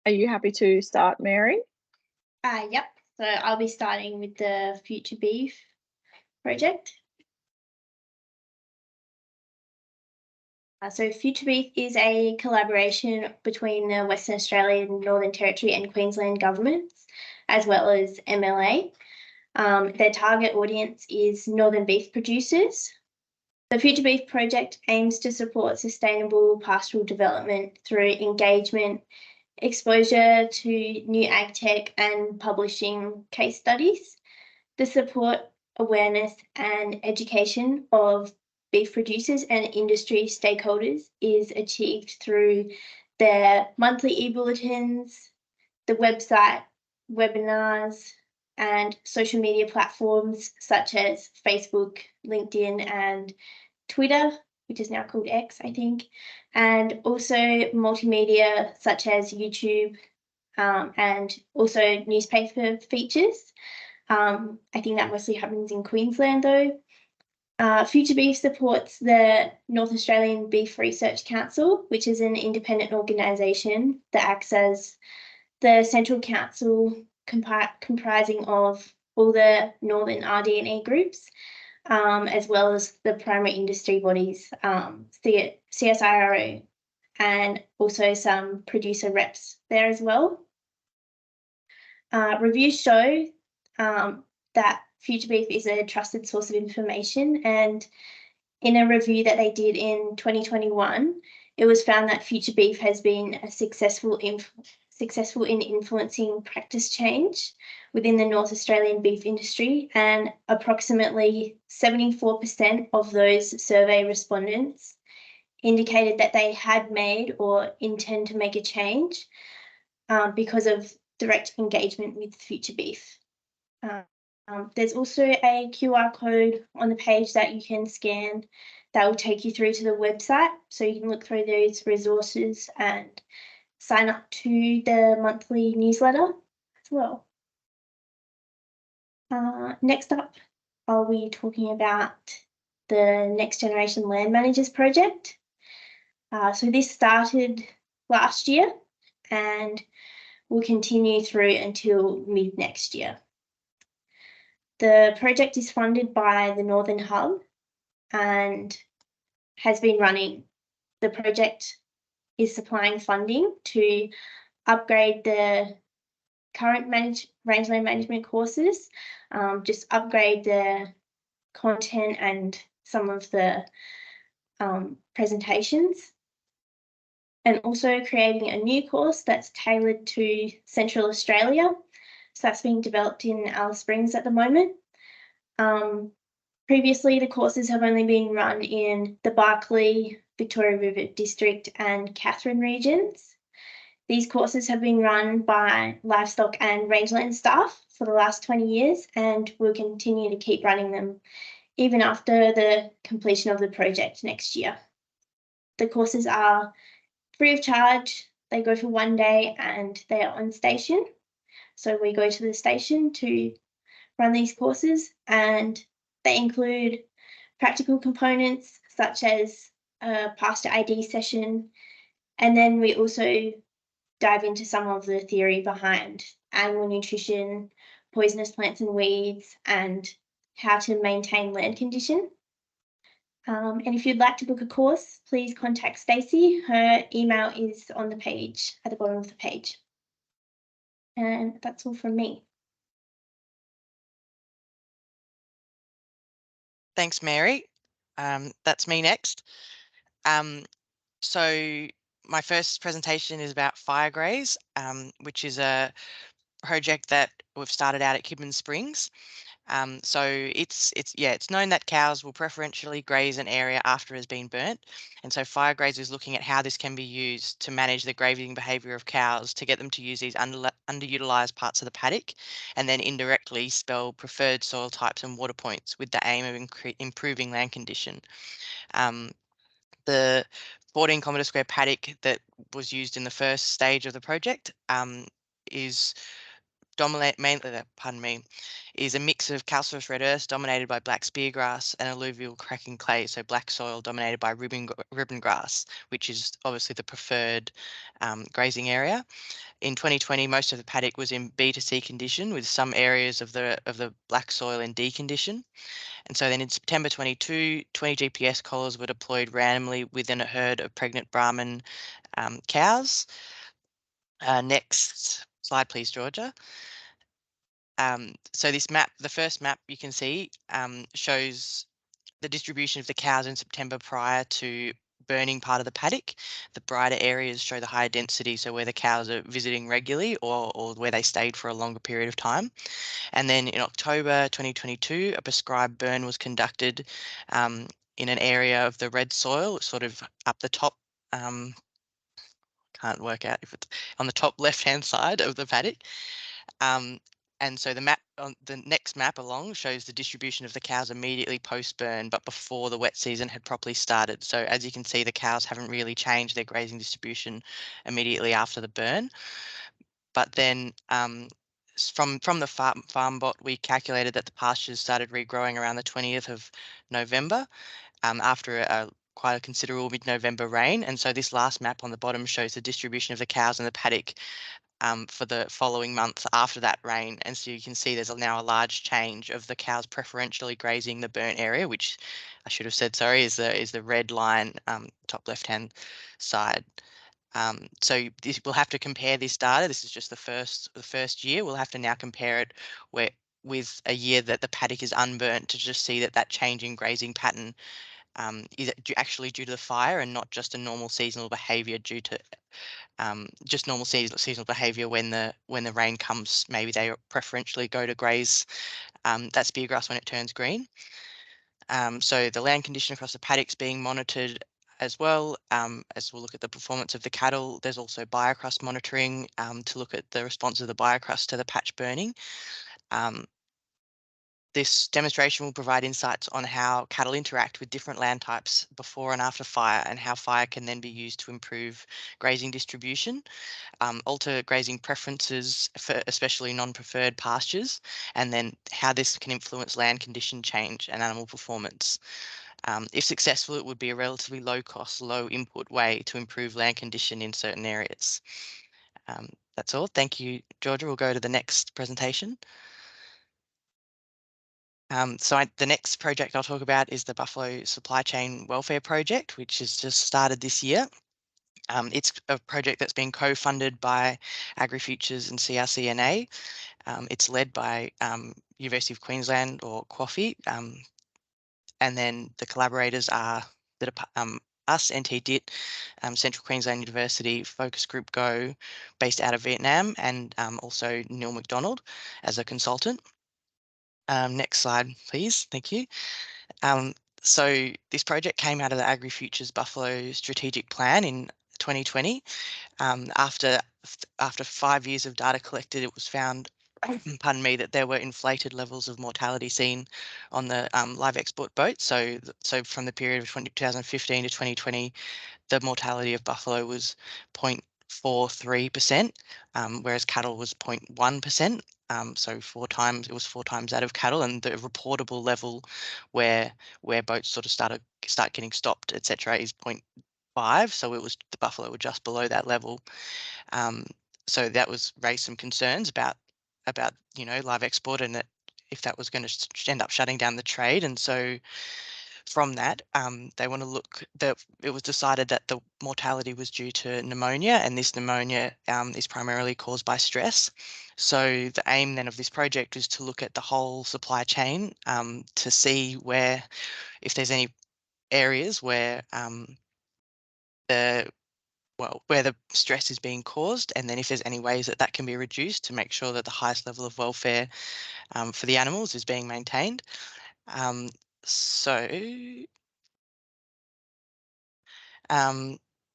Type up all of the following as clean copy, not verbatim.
Are you happy to start, Mary? Yep. So I'll be starting with the Future Beef project. So Future Beef is a collaboration between the Western Australian, Northern Territory and Queensland governments, as well as MLA. Their target audience is northern beef producers. The Future Beef project aims to support sustainable pastoral development through engagement, exposure to new ag tech and publishing case studies. The support, awareness and education of beef producers and industry stakeholders is achieved through their monthly e-bulletins, the website, webinars, and social media platforms such as Facebook, LinkedIn, and Twitter, which is now called X, I think, and also multimedia such as YouTube, and also newspaper features. I think that mostly happens in Queensland though. Future Beef supports the North Australian Beef Research Council, which is an independent organisation that acts as the central council comprising of all the Northern RD&E groups, as well as the primary industry bodies, CSIRO, and also some producer reps there as well. Reviews show that Future Beef is a trusted source of information, and in a review that they did in 2021, it was found that Future Beef has been successful in influencing practice change within the North Australian beef industry, and approximately 74% of those survey respondents indicated that they had made or intend to make a change because of direct engagement with Future Beef. There's also a QR code on the page that you can scan that will take you through to the website, so you can look through those resources and sign up to the monthly newsletter as well. Next up, I'll be talking about the Next Generation Land Managers project. So this started last year and will continue through until mid next year. The project is funded by the Northern Hub and has been running. The project is supplying funding to upgrade the current rangeland management courses, just upgrade the content and some of the presentations, and also creating a new course that's tailored to Central Australia. So that's being developed in Alice Springs at the moment. Previously, the courses have only been run in the Barkly, Victoria River District and Katherine regions. These courses have been run by livestock and rangeland staff for the last 20 years and will continue to keep running them even after the completion of the project next year. The courses are free of charge, they go for one day and they are on station. So we go to the station to run these courses, and they include practical components such as a pasture ID session, and then we also dive into some of the theory behind animal nutrition, poisonous plants and weeds, and how to maintain land condition. And if you'd like to book a course, please contact Stacey. Her email is on the page, at the bottom of the page. And that's all from me. Thanks, Mary. That's me next. So my first presentation is about fire graze, which is a project that we've started out at Kidman Springs. So it's known that cows will preferentially graze an area after it has been burnt, and so fire graze is looking at how this can be used to manage the grazing behaviour of cows to get them to use these underutilised parts of the paddock, and then indirectly spell preferred soil types and water points with the aim of improving land condition. The 14 kilometre square paddock that was used in the first stage of the project is is a mix of calcareous red earth dominated by black speargrass and alluvial cracking clay, so black soil dominated by ribbon grass, which is obviously the preferred grazing area. In 2020, most of the paddock was in B to C condition, with some areas of the black soil in D condition. And so then in September 22, 20 GPS collars were deployed randomly within a herd of pregnant Brahman cows. Next slide, please, Georgia. So this map, the first map you can see, shows the distribution of the cows in September prior to burning part of the paddock. The brighter areas show the higher density, so where the cows are visiting regularly or where they stayed for a longer period of time. And then in October 2022, a prescribed burn was conducted in an area of the red soil, sort of up the top. Can't work out if it's on the top left-hand side of the paddock. And so the map on the next map along shows the distribution of the cows immediately post-burn, but before the wet season had properly started. So as you can see, the cows haven't really changed their grazing distribution immediately after the burn. But then from the farm bot, we calculated that the pastures started regrowing around the 20th of November after quite a considerable mid-November rain. And so this last map on the bottom shows the distribution of the cows in the paddock for the following months after that rain. And so you can see there's now a large change of the cows preferentially grazing the burnt area, which I should have said, sorry, is the red line top left-hand side. So we'll have to compare this data. This is just the first year. We'll have to now compare it with a year that the paddock is unburnt to just see that change in grazing pattern is actually due to the fire and not just a normal seasonal behaviour due to just normal seasonal behaviour when the rain comes. Maybe they preferentially go to graze that speargrass when it turns green. So the land condition across the paddocks being monitored as well, as we'll look at the performance of the cattle. There's also biocrust monitoring to look at the response of the biocrust to the patch burning. This demonstration will provide insights on how cattle interact with different land types before and after fire, and how fire can then be used to improve grazing distribution, alter grazing preferences for especially non-preferred pastures, and then how this can influence land condition change and animal performance. If successful, it would be a relatively low cost, low input way to improve land condition in certain areas. That's all. Thank you, Georgia. We'll go to the next presentation. The next project I'll talk about is the Buffalo Supply Chain Welfare Project, which has just started this year. It's a project that's been co-funded by AgriFutures and CRCNA. It's led by University of Queensland, or QUAFI, and then the collaborators are us, NT-DIT, Central Queensland University, Focus Group Go, based out of Vietnam, and also Neil McDonald as a consultant. Next slide, please. Thank you. So this project came out of the AgriFutures Buffalo Strategic Plan in 2020. After 5 years of data collected, it was found, pardon me, that there were inflated levels of mortality seen on the live export boat. So from the period of 2015 to 2020, the mortality of buffalo was 0.43%, whereas cattle was 0.1%. So it was 4 times that of cattle, and the reportable level where boats sort of start getting stopped, etc., is 0.5. So the buffalo were just below that level. So that raised some concerns about live export, and that if that was going to end up shutting down the trade. And so from that, it was decided that the mortality was due to pneumonia, and this pneumonia is primarily caused by stress. So the aim then of this project is to look at the whole supply chain to see if there's any areas where the stress is being caused, and then if there's any ways that can be reduced to make sure that the highest level of welfare for the animals is being maintained.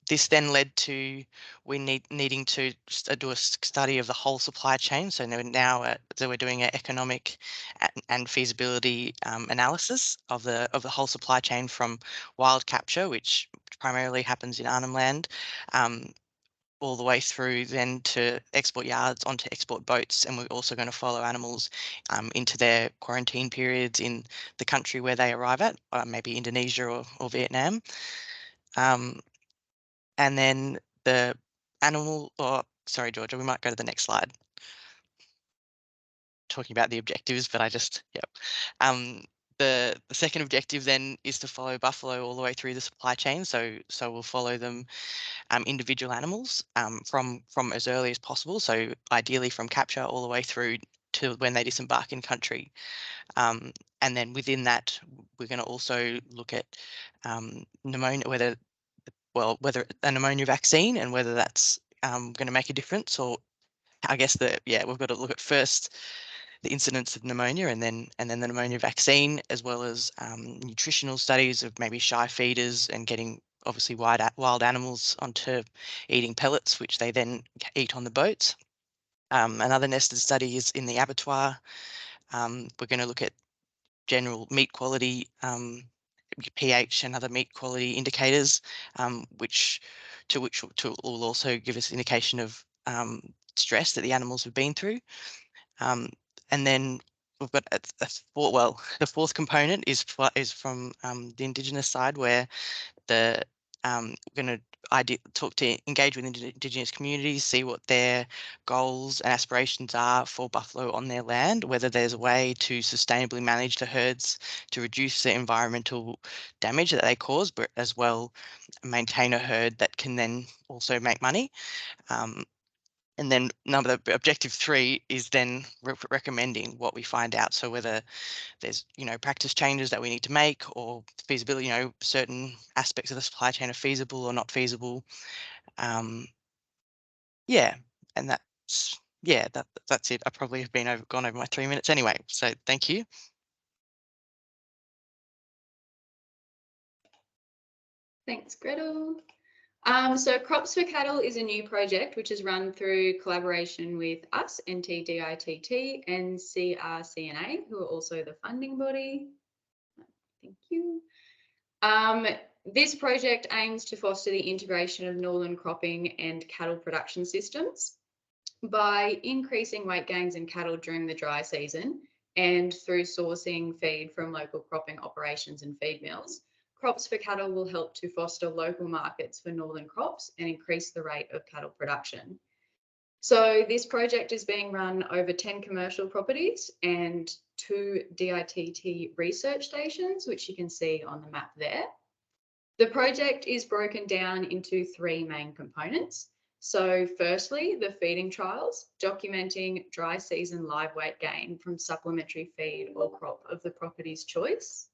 This then led to needing to do a study of the whole supply chain. So now we're doing an economic and feasibility analysis of the whole supply chain, from wild capture, which primarily happens in Arnhem Land, all the way through then to export yards onto export boats, and we're also going to follow animals into their quarantine periods in the country where they arrive at, maybe Indonesia or Vietnam. And then the animal, or sorry, Georgia, we might go to the next slide. Talking about the objectives, but yep. The second objective then is to follow buffalo all the way through the supply chain. So we'll follow them, individual animals, from as early as possible. So ideally from capture all the way through to when they disembark in country. And then within that, we're going to also look at pneumonia, whether a pneumonia vaccine and whether that's going to make a difference, or I guess we've got to look at first the incidence of pneumonia and then the pneumonia vaccine, as well as nutritional studies of maybe shy feeders and getting obviously wild animals onto eating pellets, which they then eat on the boats. Another nested study is in the abattoir. We're going to look at general meat quality, pH and other meat quality indicators, which will also give us indication of stress that the animals have been through. And then we've got the fourth component is from the Indigenous side, where we're going to engage with Indigenous communities, see what their goals and aspirations are for buffalo on their land, whether there's a way to sustainably manage the herds to reduce the environmental damage that they cause, but as well maintain a herd that can then also make money. And then objective 3 is then recommending what we find out. So whether there's, practice changes that we need to make, or feasibility, certain aspects of the supply chain are feasible or not feasible. And that's it. I probably have gone over my 3 minutes anyway. So thank you. Thanks, Gretel. So Crops for Cattle is a new project which is run through collaboration with us, NTDITT, and CRCNA, who are also the funding body. Thank you. This project aims to foster the integration of northern cropping and cattle production systems by increasing weight gains in cattle during the dry season and through sourcing feed from local cropping operations and feed mills. Crops for Cattle will help to foster local markets for northern crops and increase the rate of cattle production. So this project is being run over 10 commercial properties and 2 DITT research stations, which you can see on the map there. The project is broken down into 3 main components. So firstly, the feeding trials, documenting dry season live weight gain from supplementary feed or crop of the property's choice.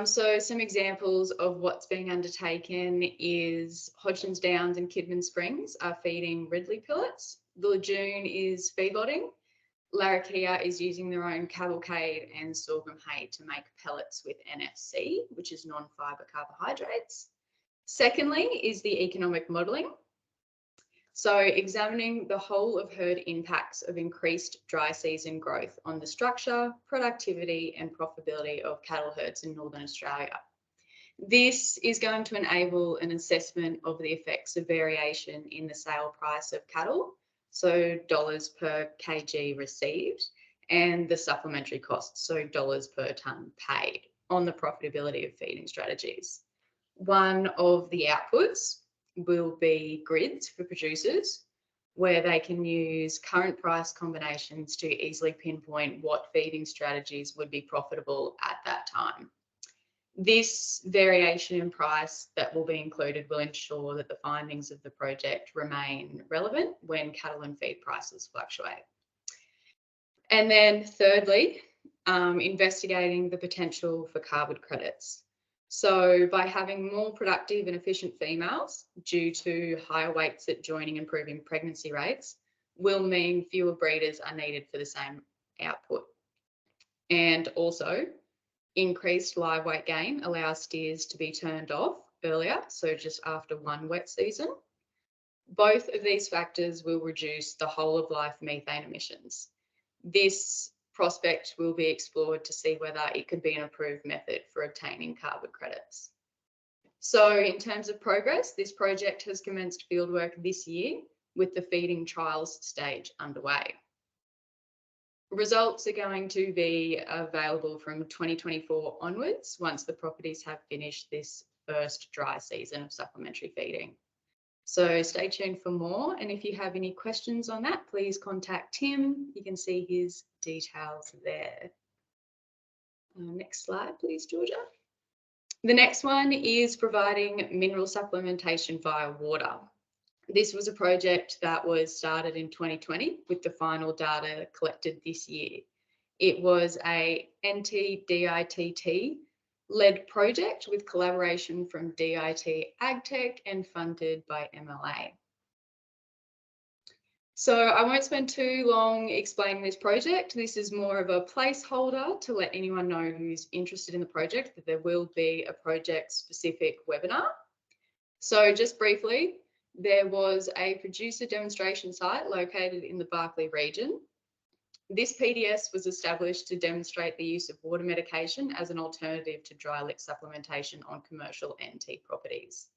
So some examples of what's being undertaken is Hodgins Downs and Kidman Springs are feeding Ridley pellets. The Lagoon is feedlotting. Larrakia is using their own cavalcade and sorghum hay to make pellets with NFC, which is non-fibre carbohydrates. Secondly is the economic modelling. So examining the whole of herd impacts of increased dry season growth on the structure, productivity and profitability of cattle herds in Northern Australia. This is going to enable an assessment of the effects of variation in the sale price of cattle, so dollars per kg received, and the supplementary costs, so dollars per tonne paid, on the profitability of feeding strategies. One of the outputs will be grids for producers, where they can use current price combinations to easily pinpoint what feeding strategies would be profitable at that time. This variation in price that will be included will ensure that the findings of the project remain relevant when cattle and feed prices fluctuate. And then thirdly, investigating the potential for carbon credits. So by having more productive and efficient females due to higher weights at joining and proving pregnancy rates will mean fewer breeders are needed for the same output. And also, increased live weight gain allows steers to be turned off earlier, so just after one wet season. Both of these factors will reduce the whole of life methane emissions. This prospect will be explored to see whether it could be an approved method for obtaining carbon credits. So in terms of progress, this project has commenced fieldwork this year with the feeding trials stage underway. Results are going to be available from 2024 onwards once the properties have finished this first dry season of supplementary feeding. So stay tuned for more, and if you have any questions on that, please contact Tim. You can see his details there. Next slide, please, Georgia. The next one is providing mineral supplementation via water. This was a project that was started in 2020 with the final data collected this year. It was a NT-DITT led project with collaboration from DIT AgTech and funded by MLA. So I won't spend too long explaining this project. This is more of a placeholder to let anyone know who's interested in the project that there will be a project-specific webinar. So just briefly, there was a producer demonstration site located in the Barkly region. This PDS was established to demonstrate the use of water medication as an alternative to dry lick supplementation on commercial NT properties.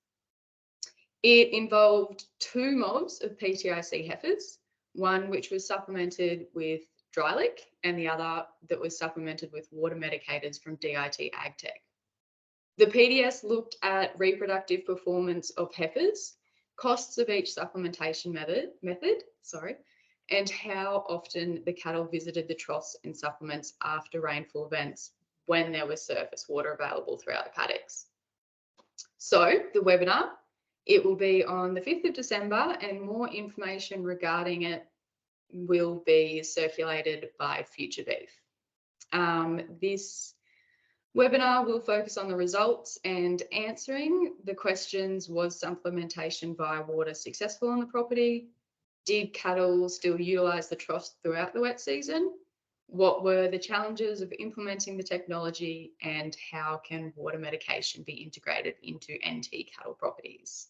It involved 2 mobs of PTIC heifers, one which was supplemented with dry lick and the other that was supplemented with water medicators from DIT AgTech. The PDS looked at reproductive performance of heifers, costs of each supplementation method, and how often the cattle visited the troughs and supplements after rainfall events when there was surface water available throughout the paddocks. So the webinar, it will be on the 5th of December, and more information regarding it will be circulated by Future Beef. This webinar will focus on the results and answering the questions: was supplementation via water successful on the property? Did cattle still utilise the troughs throughout the wet season? What were the challenges of implementing the technology, and how can water medication be integrated into NT cattle properties?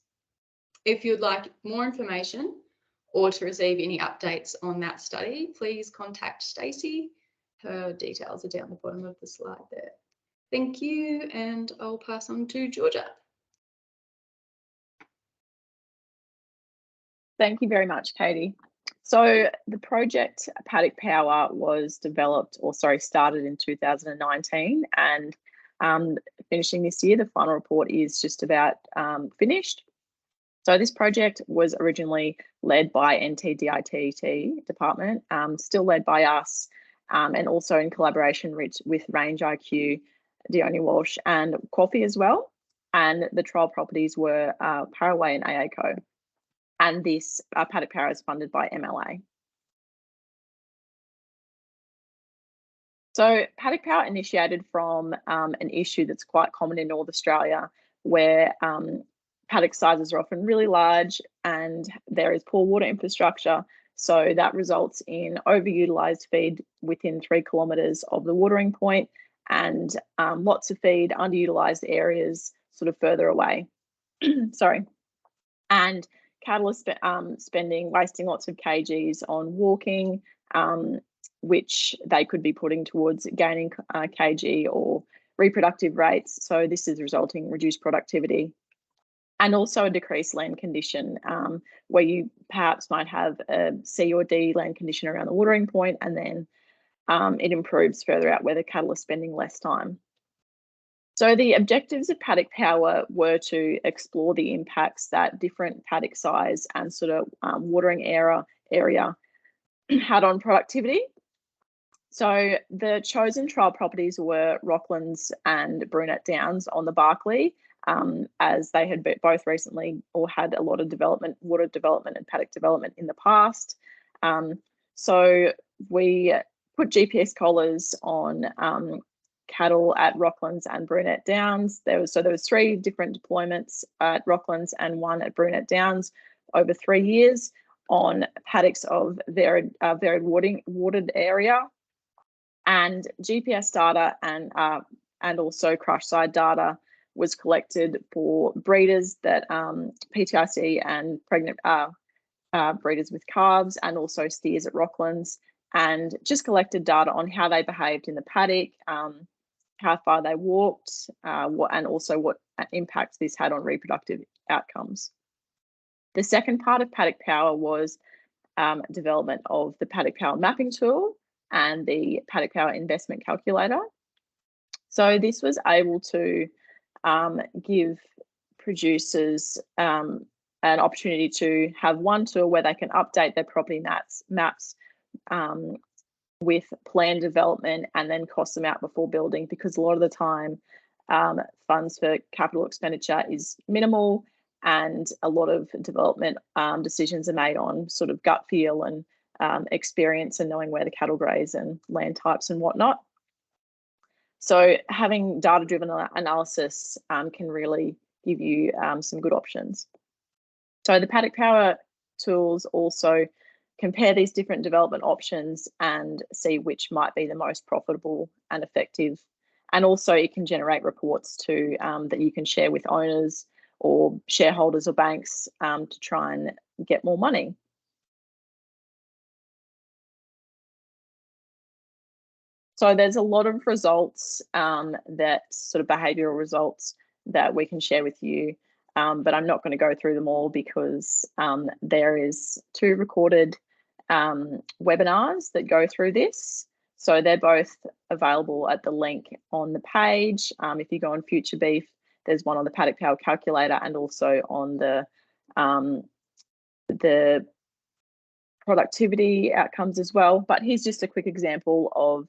If you'd like more information or to receive any updates on that study, please contact Stacey. Her details are down the bottom of the slide there. Thank you, and I'll pass on to Georgia. Thank you very much, Caity. So the project Paddock Power was started in 2019 and finishing this year. The final report is just about finished. So this project was originally led by NT-DITT department, still led by us, and also in collaboration with Range IQ, Dione Walsh and Coffee as well. And the trial properties were Paraway and AACO. And this Paddock Power is funded by MLA. So Paddock Power initiated from an issue that's quite common in North Australia, where paddock sizes are often really large and there is poor water infrastructure. So that results in overutilised feed within 3 kilometres of the watering point, and lots of feed, underutilised areas sort of further away. Sorry. And cattle are wasting lots of kgs on walking, which they could be putting towards gaining kg or reproductive rates. So this is resulting in reduced productivity. And also a decreased land condition, where you perhaps might have a C or D land condition around the watering point, and then it improves further out where the cattle are spending less time. So the objectives of Paddock Power were to explore the impacts that different paddock size and sort of watering area had on productivity. So the chosen trial properties were Rocklands and Brunette Downs on the Barkly, as they had both recently or had a lot of water development and paddock development in the past. So we put GPS collars on cattle at Rocklands and Brunette Downs. There was 3 different deployments at Rocklands and 1 at Brunette Downs over 3 years on paddocks of varied watered area. And GPS data and also crush side data was collected for breeders that PTIC and pregnant breeders with calves, and also steers at Rocklands, and just collected data on how they behaved in the paddock, how far they walked, and also what impact this had on reproductive outcomes. The second part of Paddock Power was development of the Paddock Power mapping tool and the Paddock Power investment calculator. So this was able to give producers an opportunity to have one tool where they can update their property maps with plan development and then cost them out before building, because a lot of the time funds for capital expenditure is minimal, and a lot of development decisions are made on sort of gut feel and experience and knowing where the cattle graze and land types and whatnot. So having data-driven analysis can really give you some good options. So the Paddock Power tools also compare these different development options and see which might be the most profitable and effective. And also it can generate reports too that you can share with owners or shareholders or banks to try and get more money. So there's a lot of results that sort of behavioural results that we can share with you, but I'm not going to go through them all because there is 2 recorded webinars that go through this. So they're both available at the link on the page. If you go on Future Beef, there's one on the Paddock Power calculator and also on the productivity outcomes as well. But here's just a quick example of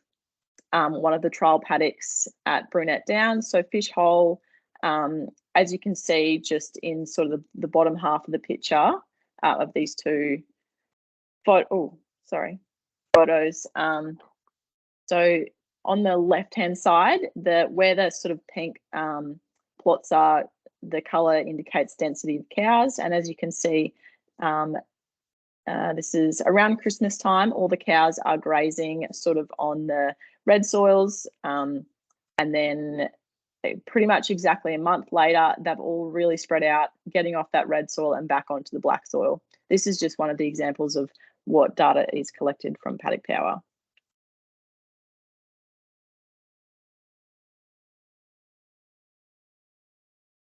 one of the trial paddocks at Brunette Downs. So Fish Hole, as you can see, just in sort of the bottom half of the picture of these 2 photos. So on the left-hand side, where the sort of pink plots are, the colour indicates density of cows. And as you can see, this is around Christmas time. All the cows are grazing sort of on the red soils, and then pretty much exactly a month later, they've all really spread out, getting off that red soil and back onto the black soil. This is just one of the examples of what data is collected from Paddock Power.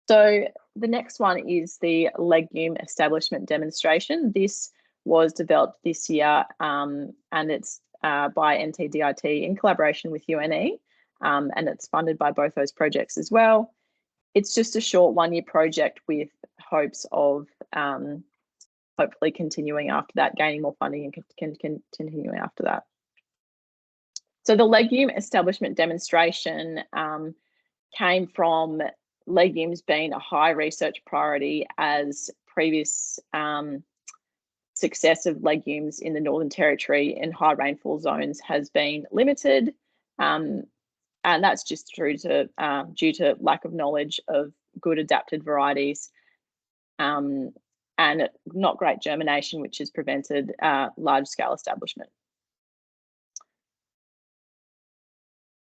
So the next one is the legume establishment demonstration. This was developed this year, and it's by NTDIT in collaboration with UNE, and it's funded by both those projects as well. It's just a short 1-year project with hopes of hopefully continuing after that, gaining more funding and continuing after that. So the legume establishment demonstration came from legumes being a high research priority, as previous success of legumes in the Northern Territory in high rainfall zones has been limited, and that's just due to lack of knowledge of good adapted varieties and not great germination, which has prevented large-scale establishment.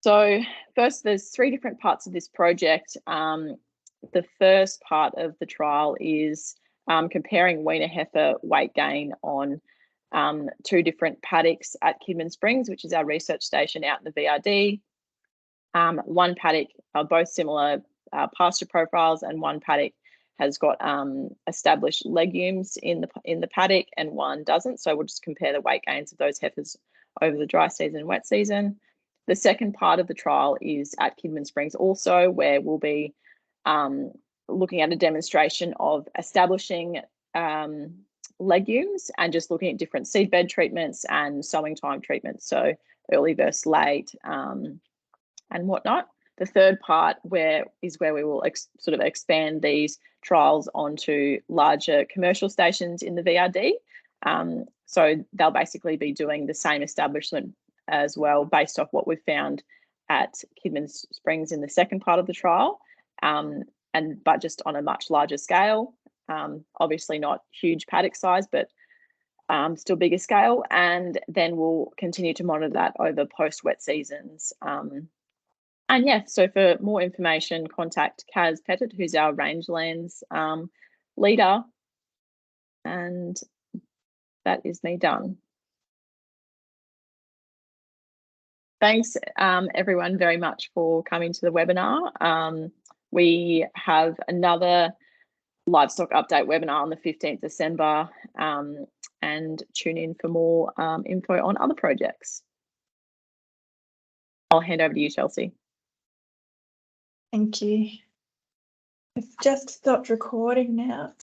So first, there's 3 different parts of this project. The first part of the trial is comparing weaner heifer weight gain on 2 different paddocks at Kidman Springs, which is our research station out in the VRD. One paddock, both similar pasture profiles, and one paddock has got established legumes in the paddock and one doesn't. So we'll just compare the weight gains of those heifers over the dry season and wet season. The second part of the trial is at Kidman Springs also, where we'll be looking at a demonstration of establishing legumes and just looking at different seedbed treatments and sowing time treatments, so early versus late and whatnot. The third part is where we will sort of expand these trials onto larger commercial stations in the VRD. So they'll basically be doing the same establishment as well, based off what we've found at Kidman Springs in the second part of the trial, but just on a much larger scale. Obviously not huge paddock size, but still bigger scale. And then we'll continue to monitor that over post-wet seasons. And yeah, so for more information, contact Kaz Pettit, who's our rangelands leader. And that is me done. Thanks, everyone, very much for coming to the webinar. We have another livestock update webinar on the 15th December, and tune in for more info on other projects. I'll hand over to you, Chelsea. Thank you. I've just stopped recording now.